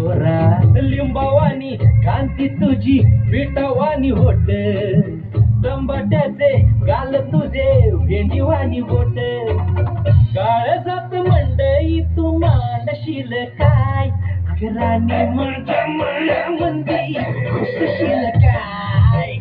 गोरा लिंबावानी कांती तुझी पिठावानी होट तंबाट्याचे गाल तुझे भेंडीवानी बोट काळजात मंडई तू मांडशील काय राणी माझ्या मळ्यामंदी घुसशील काय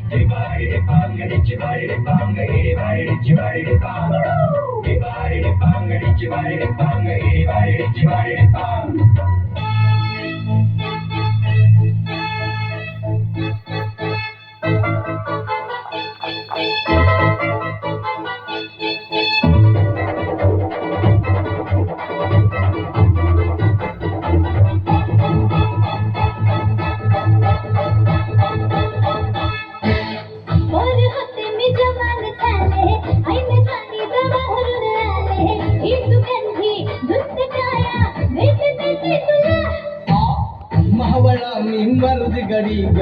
मावळा मी मर्द गडी ग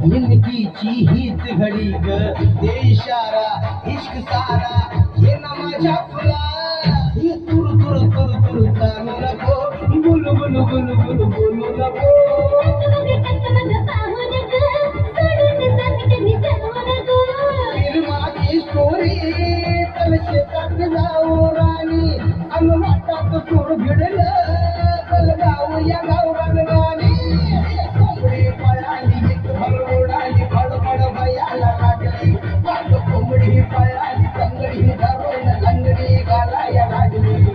जिंदगीची हीच घडी ग दे इशारा इश्क सारा ये ना माझ्या फुला हे तुर तुर तुर तुर चालू नको गुलू गुलू गुलू गुलू बोलू नको माझी स्टोरी तल शेतात जाऊ राणी अन वाटात सोड भिडलं गाव या गावरान गाणी कोंबडी पळाली एक भरडोडाली फडफड भयाला लागली माग कोंबडी पळाली तंगडी धरून लंगडी घालाया लागली